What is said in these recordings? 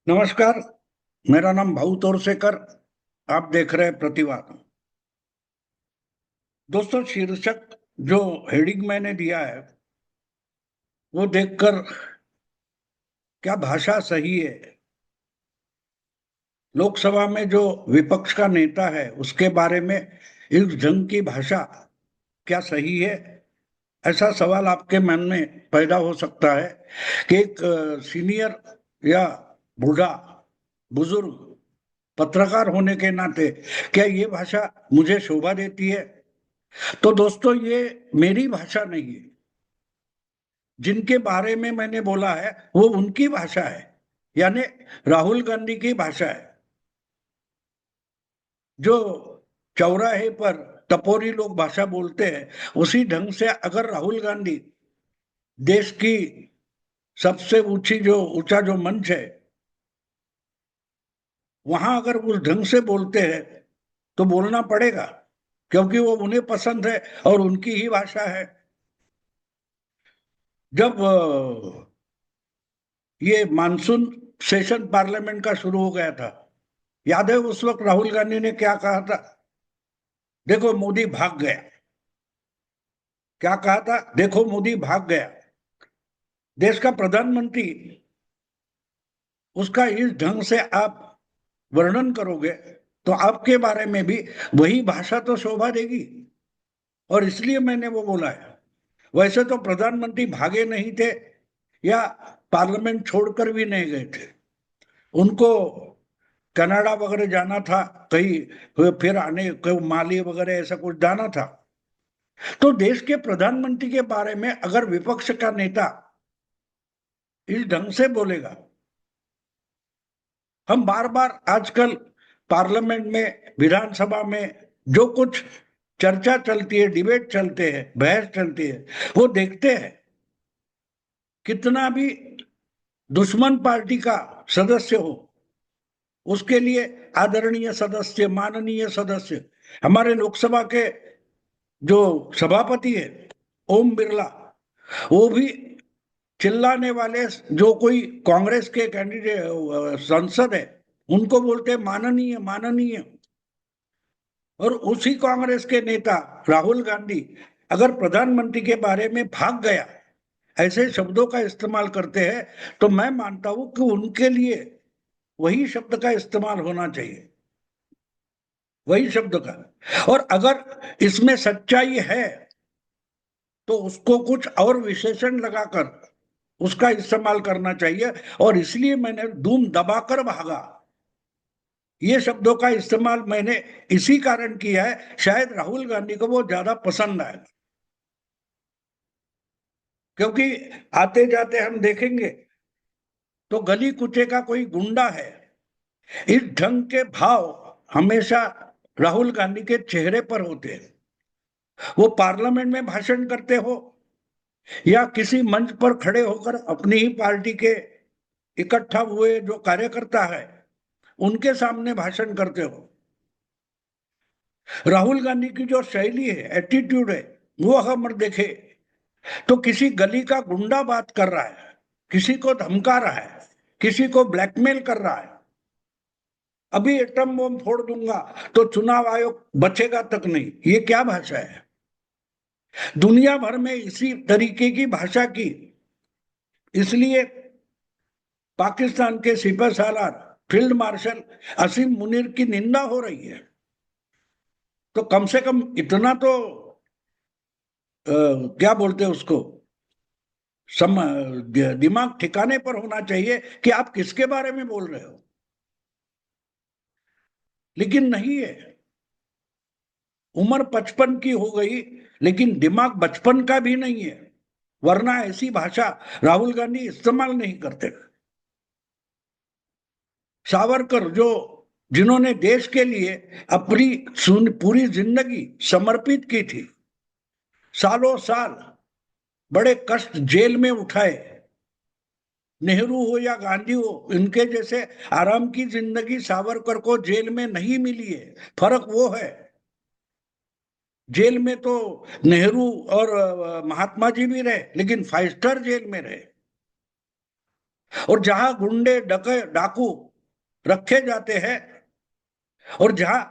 नमस्कार। मेरा नाम भाऊ तोरसेकर। आप देख रहे हैं प्रतिवाद। दोस्तों, शीर्षक जो हेडिंग मैंने दिया है वो देखकर क्या भाषा सही है। लोकसभा में जो विपक्ष का नेता है उसके बारे में इस ढंग की भाषा क्या सही है, ऐसा सवाल आपके मन में पैदा हो सकता है कि एक सीनियर या बूढ़ा बुजुर्ग पत्रकार होने के नाते क्या ये भाषा मुझे शोभा देती है। तो दोस्तों, ये मेरी भाषा नहीं है। जिनके बारे में मैंने बोला है वो उनकी भाषा है, यानी राहुल गांधी की भाषा है। जो चौराहे पर टपोरी लोग भाषा बोलते हैं, उसी ढंग से अगर राहुल गांधी देश की सबसे ऊंची जो ऊंचा जो मंच है वहां अगर उस ढंग से बोलते हैं तो बोलना पड़ेगा, क्योंकि वो उन्हें पसंद है और उनकी ही भाषा है। जब ये मानसून सेशन पार्लियामेंट का शुरू हो गया था, याद है उस वक्त राहुल गांधी ने क्या कहा था? देखो मोदी भाग गया। क्या कहा था? देखो मोदी भाग गया। देश का प्रधानमंत्री, उसका इस ढंग से आप वर्णन करोगे तो आपके बारे में भी वही भाषा तो शोभा देगी। और इसलिए मैंने वो बोला है। वैसे तो प्रधानमंत्री भागे नहीं थे या पार्लियामेंट छोड़कर भी नहीं गए थे। उनको कनाडा वगैरह जाना था, कहीं फिर आने कहीं माली वगैरह ऐसा कुछ जाना था। तो देश के प्रधानमंत्री के बारे में अगर विपक्ष का नेता इस ढंग से बोलेगा, हम बार बार आजकल पार्लियामेंट में, विधानसभा में जो कुछ चर्चा चलती है, डिबेट चलते हैं, बहस चलती है, वो देखते हैं। कितना भी दुश्मन पार्टी का सदस्य हो, उसके लिए आदरणीय सदस्य, माननीय सदस्य, हमारे लोकसभा के जो सभापति है ओम बिरला, वो भी चिल्लाने वाले जो कोई कांग्रेस के कैंडिडेट सांसद है उनको बोलते हैं माननीय माननीय। और उसी कांग्रेस के नेता राहुल गांधी अगर प्रधानमंत्री के बारे में भाग गया ऐसे शब्दों का इस्तेमाल करते हैं, तो मैं मानता हूं कि उनके लिए वही शब्द का इस्तेमाल होना चाहिए, वही शब्द का। और अगर इसमें सच्चाई है तो उसको कुछ और विशेषण लगाकर उसका इस्तेमाल करना चाहिए। और इसलिए मैंने धूम दबाकर भागा, ये शब्दों का इस्तेमाल मैंने इसी कारण किया है, शायद राहुल गांधी को वो ज्यादा पसंद आएगा। क्योंकि आते जाते हम देखेंगे तो गली कुचे का कोई गुंडा है, इस ढंग के भाव हमेशा राहुल गांधी के चेहरे पर होते हैं। वो पार्लियामेंट में भाषण करते हो या किसी मंच पर खड़े होकर अपनी ही पार्टी के इकट्ठा हुए जो कार्यकर्ता है उनके सामने भाषण करते हो, राहुल गांधी की जो शैली है, एटीट्यूड है, वो अगर देखे तो किसी गली का गुंडा बात कर रहा है, किसी को धमका रहा है, किसी को ब्लैकमेल कर रहा है। अभी एटम बम फोड़ दूंगा तो चुनाव आयोग बचेगा तक नहीं, ये क्या भाषा है? दुनिया भर में इसी तरीके की भाषा की, इसलिए पाकिस्तान के सिपह सालार फील्ड मार्शल असीम मुनीर की निंदा हो रही है। तो कम से कम इतना तो क्या बोलते हैं उसको, सम दिमाग ठिकाने पर होना चाहिए कि आप किसके बारे में बोल रहे हो। लेकिन नहीं है। उम्र 55 की हो गई लेकिन दिमाग बचपन का भी नहीं है, वरना ऐसी भाषा राहुल गांधी इस्तेमाल नहीं करते। सावरकर जो, जिन्होंने देश के लिए अपनी पूरी जिंदगी समर्पित की थी, सालों साल बड़े कष्ट जेल में उठाए, नेहरू हो या गांधी हो, इनके जैसे आराम की जिंदगी सावरकर को जेल में नहीं मिली है। फर्क वो है, जेल में तो नेहरू और महात्मा जी भी रहे लेकिन 5 स्टार जेल में रहे। और जहां गुंडे डाकू रखे जाते हैं और जहां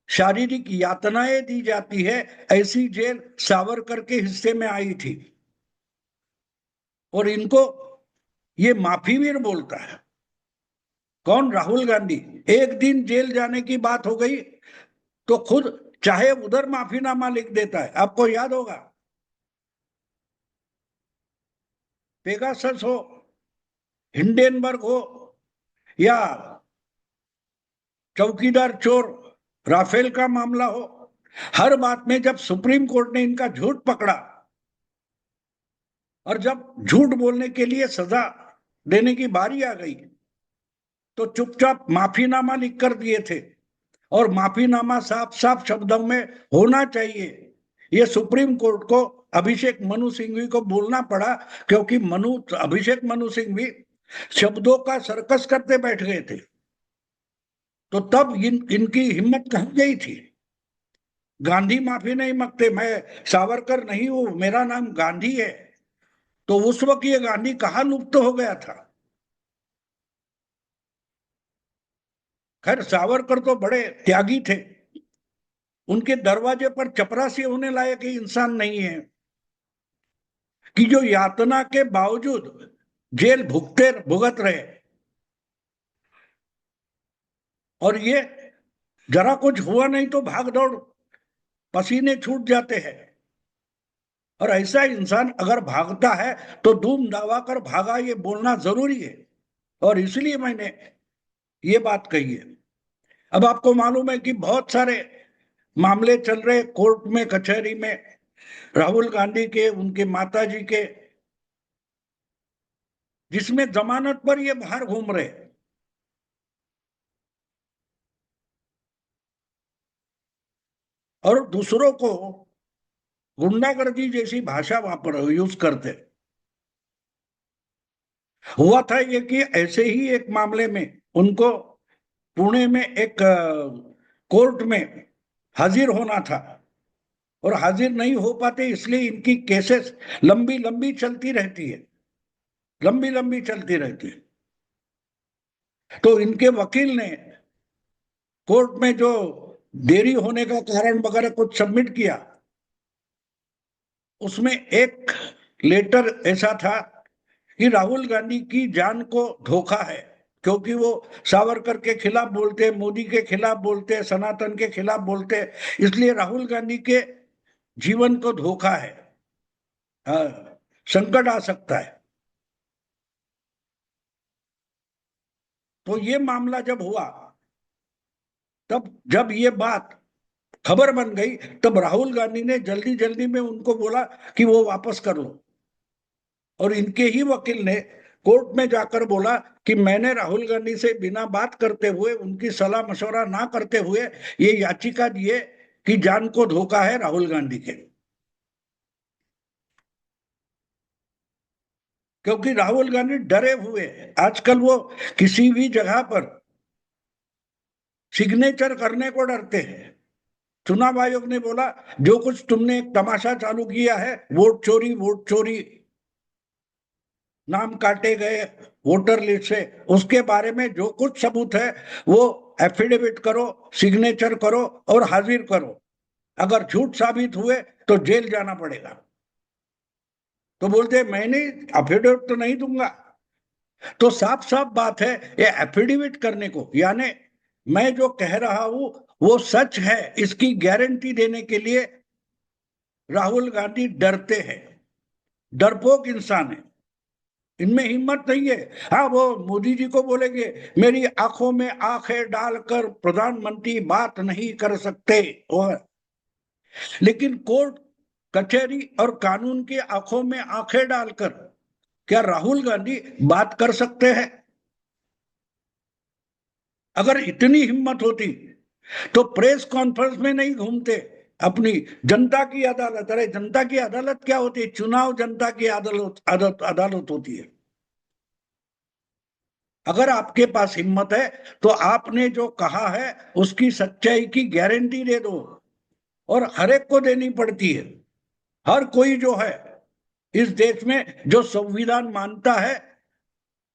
शारीरिक यातनाएं दी जाती है, ऐसी जेल सावरकर के हिस्से में आई थी। और इनको ये माफीवीर बोलता है कौन? राहुल गांधी। एक दिन जेल जाने की बात हो गई तो खुद चाहे उधर माफीनामा लिख देता है। आपको याद होगा, पेगासस हो, हिंडेनबर्ग हो, या चौकीदार चोर राफेल का मामला हो, हर बात में जब सुप्रीम कोर्ट ने इनका झूठ पकड़ा और जब झूठ बोलने के लिए सजा देने की बारी आ गई तो चुपचाप माफीनामा लिख कर दिए थे। और माफीनामा साफ साफ शब्दों में होना चाहिए, ये सुप्रीम कोर्ट को अभिषेक मनु सिंघवी को बोलना पड़ा, क्योंकि अभिषेक मनु सिंघवी शब्दों का सर्कस करते बैठ गए थे। तो तब इनकी हिम्मत कहाँ गई थी? गांधी माफी नहीं मांगते, मैं सावरकर नहीं हूं, मेरा नाम गांधी है। तो उस वक्त ये गांधी कहाँ लुप्त हो गया था? खैर, सावरकर तो बड़े त्यागी थे, उनके दरवाजे पर चपरासी होने लायक इंसान नहीं है कि जो यातना के बावजूद जेल भुगत रहे। और ये जरा कुछ हुआ नहीं तो भाग दौड़, पसीने छूट जाते हैं। और ऐसा इंसान अगर भागता है तो धूम दावा कर भागा, ये बोलना जरूरी है। और इसलिए मैंने ये बात कही है। अब आपको मालूम है कि बहुत सारे मामले चल रहे कोर्ट में, कचहरी में, राहुल गांधी के, उनके माताजी के, जिसमें जमानत पर ये बाहर घूम रहे और दूसरों को गुंडागर्दी जैसी भाषा यूज करते। हुआ था ये कि ऐसे ही एक मामले में उनको पुणे में एक कोर्ट में हाजिर होना था और हाजिर नहीं हो पाते, इसलिए इनकी केसेस लंबी लंबी चलती रहती है, लंबी लंबी चलती रहती है। तो इनके वकील ने कोर्ट में जो देरी होने का कारण वगैरह कुछ सबमिट किया, उसमें एक लेटर ऐसा था कि राहुल गांधी की जान को धोखा है, क्योंकि वो सावरकर के खिलाफ बोलते, मोदी के खिलाफ बोलते, सनातन के खिलाफ बोलते, इसलिए राहुल गांधी के जीवन को धोखा है, संकट आ सकता है। तो ये मामला जब हुआ, तब जब ये बात खबर बन गई, तब राहुल गांधी ने जल्दी जल्दी में उनको बोला कि वो वापस कर लो। और इनके ही वकील ने कोर्ट में जाकर बोला कि मैंने राहुल गांधी से बिना बात करते हुए, उनकी सलाह मशवरा ना करते हुए ये याचिका दिए कि जान को धोखा है राहुल गांधी के। क्योंकि राहुल गांधी डरे हुए, आजकल वो किसी भी जगह पर सिग्नेचर करने को डरते हैं। चुनाव आयोग ने बोला जो कुछ तुमने एक तमाशा चालू किया है, वोट चोरी, वोट चोरी, नाम काटे गए वोटर लिस्ट से, उसके बारे में जो कुछ सबूत है वो एफिडेविट करो, सिग्नेचर करो और हाजिर करो। अगर झूठ साबित हुए तो जेल जाना पड़ेगा। तो बोलते मैंने एफिडेविट तो नहीं दूंगा। तो साफ साफ बात है, ये एफिडेविट करने को, यानी मैं जो कह रहा हूं वो सच है, इसकी गारंटी देने के लिए राहुल गांधी डरते हैं, डरपोक इंसान है, इनमें हिम्मत नहीं है। हाँ, वो मोदी जी को बोलेंगे मेरी आंखों में आंखें डालकर प्रधानमंत्री बात नहीं कर सकते, और लेकिन कोर्ट कचहरी और कानून की आंखों में आंखें डालकर क्या राहुल गांधी बात कर सकते हैं? अगर इतनी हिम्मत होती तो प्रेस कॉन्फ्रेंस में नहीं घूमते, अपनी जनता की अदालत, अरे जनता की अदालत क्या होती है? चुनाव जनता की अदालत होती है। अगर आपके पास हिम्मत है तो आपने जो कहा है उसकी सच्चाई की गारंटी दे दो, और हर एक को देनी पड़ती है। हर कोई जो है इस देश में जो संविधान मानता है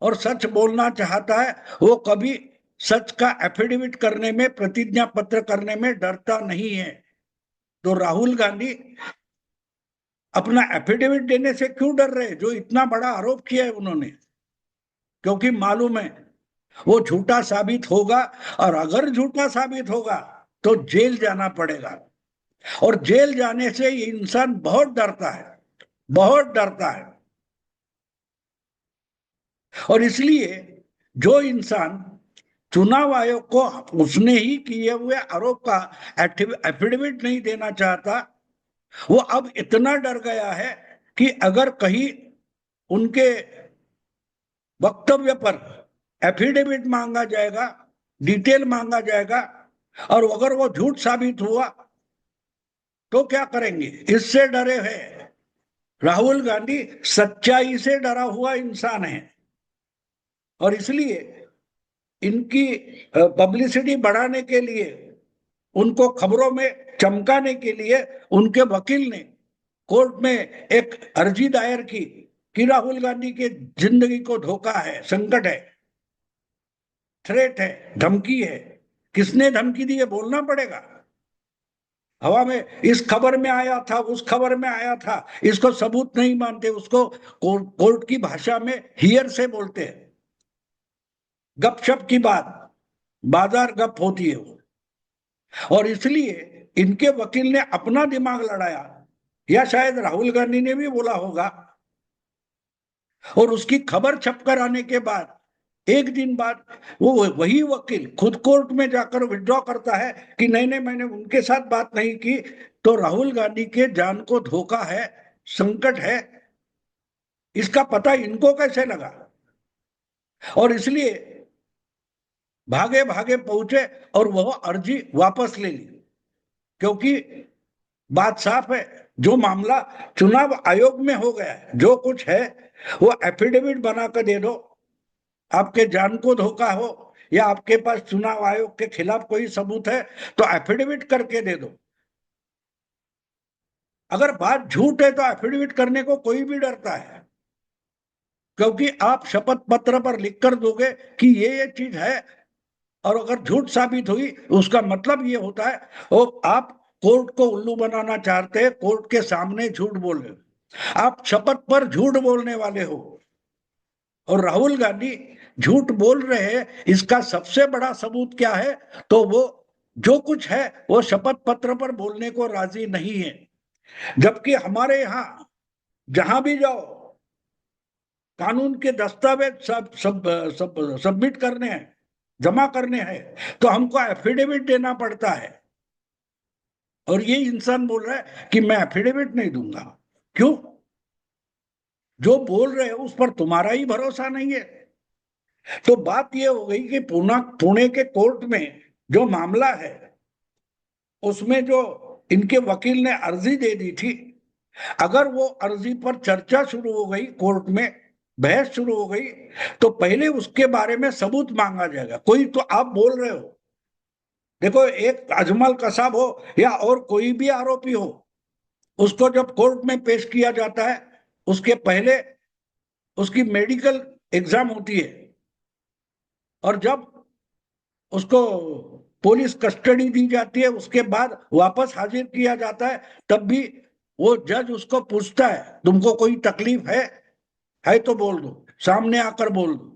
और सच बोलना चाहता है, वो कभी सच का एफिडेविट करने में, प्रतिज्ञा पत्र करने में डरता नहीं है। तो राहुल गांधी अपना एफिडेविट देने से क्यों डर रहे, जो इतना बड़ा आरोप किया है उन्होंने? क्योंकि मालूम है वो झूठा साबित होगा, और अगर झूठा साबित होगा तो जेल जाना पड़ेगा, और जेल जाने से ये इंसान बहुत डरता है, बहुत डरता है। और इसलिए जो इंसान चुनाव आयोग को उसने ही किए हुए आरोप का एफिडेविट नहीं देना चाहता, वो अब इतना डर गया है कि अगर कहीं उनके वक्तव्य पर एफिडेविट मांगा जाएगा, डिटेल मांगा जाएगा, और अगर वो झूठ साबित हुआ तो क्या करेंगे, इससे डरे हैं। राहुल गांधी सच्चाई से डरा हुआ इंसान है, और इसलिए इनकी पब्लिसिटी बढ़ाने के लिए, उनको खबरों में चमकाने के लिए उनके वकील ने कोर्ट में एक अर्जी दायर की कि राहुल गांधी के जिंदगी को धोखा है, संकट है, थ्रेट है, धमकी है। किसने धमकी दी है बोलना पड़ेगा। हवा में इस खबर में आया था, उस खबर में आया था, इसको सबूत नहीं मानते, उसको कोर्ट की भाषा में हियर से बोलते हैं, गपशप की बात, बाजार गप होती है वो। और इसलिए इनके वकील ने अपना दिमाग लड़ाया, या शायद राहुल गांधी ने भी बोला होगा, और उसकी खबर छपकर आने के बाद एक दिन बाद वो वही वकील खुद कोर्ट में जाकर विड्रॉ करता है कि नहीं नहीं, मैंने उनके साथ बात नहीं की। तो राहुल गांधी के जान को धोखा है, संकट है, इसका पता इनको कैसे लगा? और इसलिए भागे भागे पहुंचे और वह अर्जी वापस ले ली, क्योंकि बात साफ है, जो मामला चुनाव आयोग में हो गया है, जो कुछ है वो एफिडेविट बनाकर दे दो। आपके जान को धोखा हो या आपके पास चुनाव आयोग के खिलाफ कोई सबूत है तो एफिडेविट करके दे दो। अगर बात झूठ है तो एफिडेविट करने को कोई भी डरता है, क्योंकि आप शपथ पत्र पर लिख कर दोगे कि ये चीज है, और अगर झूठ साबित हुई उसका मतलब ये होता है वो आप कोर्ट को उल्लू बनाना चाहते हैं, कोर्ट के सामने झूठ बोल रहे हो, आप शपथ पर झूठ बोलने वाले हो। और राहुल गांधी झूठ बोल रहे हैं, इसका सबसे बड़ा सबूत क्या है? तो वो जो कुछ है वो शपथ पत्र पर बोलने को राजी नहीं है। जबकि हमारे यहां जहां भी जाओ, कानून के दस्तावेज सब सबमिट करने हैं, जमा करने हैं, तो हमको एफिडेविट देना पड़ता है। और ये इंसान बोल रहा है कि मैं एफिडेविट नहीं दूंगा। क्यों? जो बोल रहे हो उस पर तुम्हारा ही भरोसा नहीं है। तो बात यह हो गई कि पुणे के कोर्ट में जो मामला है उसमें जो इनके वकील ने अर्जी दे दी थी, अगर वो अर्जी पर चर्चा शुरू हो गई, कोर्ट में बहस शुरू हो गई, तो पहले उसके बारे में सबूत मांगा जाएगा। कोई तो आप बोल रहे हो, देखो एक अजमल कसाब हो या और कोई भी आरोपी हो, उसको जब कोर्ट में पेश किया जाता है उसके पहले उसकी मेडिकल एग्जाम होती है, और जब उसको पुलिस कस्टडी दी जाती है उसके बाद वापस हाजिर किया जाता है, तब भी वो जज उसको पूछता है तुमको कोई तकलीफ है तो बोल दो, सामने आकर बोल दो।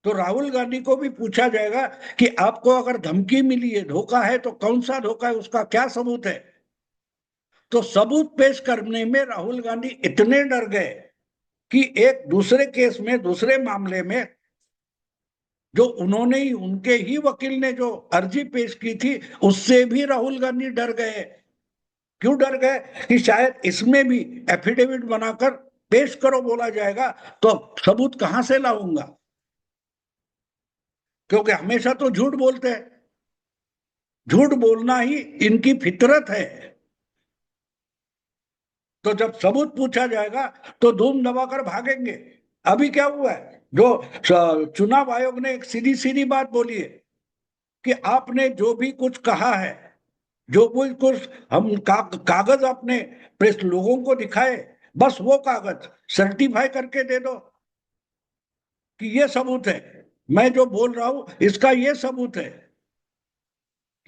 तो राहुल गांधी को भी पूछा जाएगा कि आपको अगर धमकी मिली है, धोखा है, तो कौन सा धोखा है, उसका क्या सबूत है? तो सबूत पेश करने में राहुल गांधी इतने डर गए कि एक दूसरे केस में, दूसरे मामले में, जो उन्होंने ही, उनके ही वकील ने जो अर्जी पेश की थी, उससे भी राहुल गांधी डर गए। क्यों डर गए? कि शायद इसमें भी एफिडेविट बनाकर पेश करो बोला जाएगा, तो सबूत कहां से लाऊंगा? क्योंकि हमेशा तो झूठ बोलते हैं, झूठ बोलना ही इनकी फितरत है। तो जब सबूत पूछा जाएगा तो धूम दबाकर भागेंगे। अभी क्या हुआ है, जो चुनाव आयोग ने एक सीधी सीधी बात बोली है कि आपने जो भी कुछ कहा है, जो भी कुछ हम कागज अपने प्रेस लोगों को दिखाए, बस वो कागज सर्टिफाई करके दे दो कि ये सबूत है, मैं जो बोल रहा हूं इसका ये सबूत है।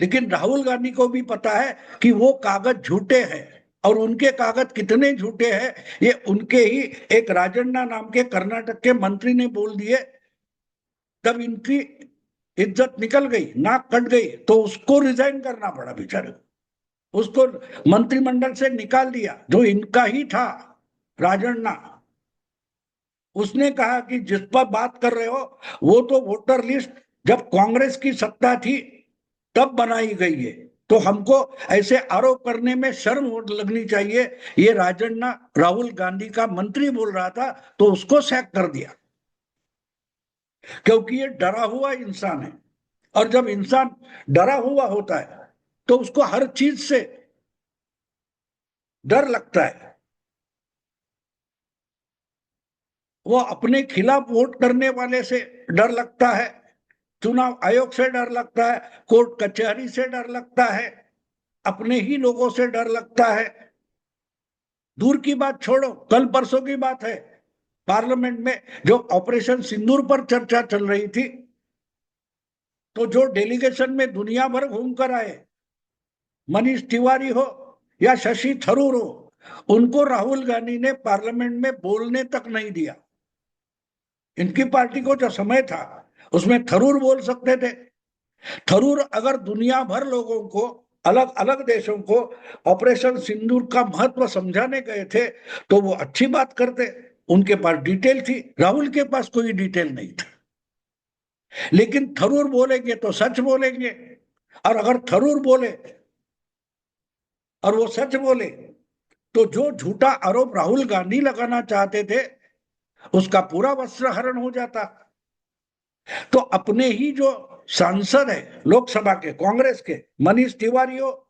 लेकिन राहुल गांधी को भी पता है कि वो कागज झूठे हैं, और उनके कागज कितने झूठे हैं ये उनके ही एक राजन्ना नाम के कर्नाटक के मंत्री ने बोल दिए। तब इनकी इज्जत निकल गई, नाक कट गई, तो उसको रिजाइन करना पड़ा बेचारे को। उसको मंत्रिमंडल से निकाल दिया, जो इनका ही था, राजन्ना। उसने कहा कि जिस पर बात कर रहे हो वो तो वोटर लिस्ट जब कांग्रेस की सत्ता थी तब बनाई गई है, तो हमको ऐसे आरोप करने में शर्म लगनी चाहिए। ये राजन्ना राहुल गांधी का मंत्री बोल रहा था, तो उसको सैक कर दिया, क्योंकि ये डरा हुआ इंसान है। और जब इंसान डरा हुआ होता है तो उसको हर चीज से डर लगता है। वो अपने खिलाफ वोट करने वाले से डर लगता है, चुनाव आयोग से डर लगता है, कोर्ट कचहरी से डर लगता है, अपने ही लोगों से डर लगता है। दूर की बात छोड़ो, कल परसों की बात है, पार्लियामेंट में जो ऑपरेशन सिंदूर पर चर्चा चल रही थी, तो जो डेलीगेशन में दुनिया भर घूमकर आए, मनीष तिवारी हो या शशि थरूर हो, उनको राहुल गांधी ने पार्लियामेंट में बोलने तक नहीं दिया। इनकी पार्टी को जो समय था उसमें थरूर बोल सकते थे। थरूर अगर दुनिया भर लोगों को, अलग अलग देशों को ऑपरेशन सिंदूर का महत्व समझाने गए थे तो वो अच्छी बात करते, उनके पास डिटेल थी। राहुल के पास कोई डिटेल नहीं था। लेकिन थरूर बोलेंगे तो सच बोलेंगे, और अगर थरूर बोले और वो सच बोले तो जो झूठा आरोप राहुल गांधी लगाना चाहते थे उसका पूरा वस्त्र हरण हो जाता। तो अपने ही जो सांसद है लोकसभा के कांग्रेस के, मनीष तिवारी हो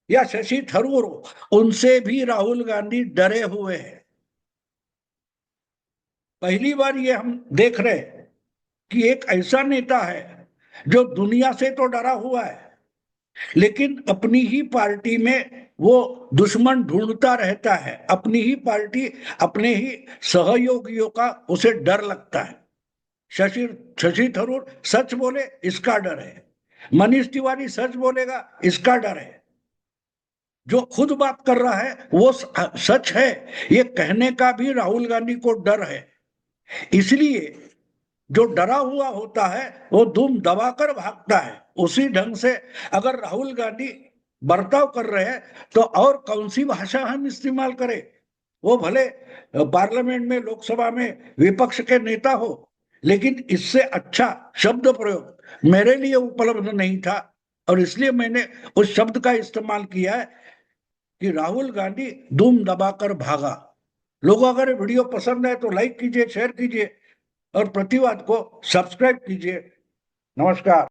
या शशि थरूर हो, उनसे भी राहुल गांधी डरे हुए हैं। पहली बार ये हम देख रहे हैं कि एक ऐसा नेता है जो दुनिया से तो डरा हुआ है, लेकिन अपनी ही पार्टी में वो दुश्मन ढूंढता रहता है। अपनी ही पार्टी, अपने ही सहयोगियों का उसे डर लगता है। शशि शशि थरूर सच बोले इसका डर है, मनीष तिवारी सच बोलेगा इसका डर है। जो खुद बात कर रहा है वो सच है ये कहने का भी राहुल गांधी को डर है। इसलिए जो डरा हुआ होता है वो दुम दबाकर भागता है। उसी ढंग से अगर राहुल गांधी बर्ताव कर रहे हैं तो और कौन सी भाषा हम इस्तेमाल करें। वो भले पार्लियामेंट में, लोकसभा में विपक्ष के नेता हो, लेकिन इससे अच्छा शब्द प्रयोग मेरे लिए उपलब्ध नहीं था, और इसलिए मैंने उस शब्द का इस्तेमाल किया है कि राहुल गांधी दुम दबाकर भागा। लोगों अगर वीडियो पसंद है तो लाइक कीजिए, शेयर कीजिए, और प्रतिवाद को सब्सक्राइब कीजिए। नमस्कार।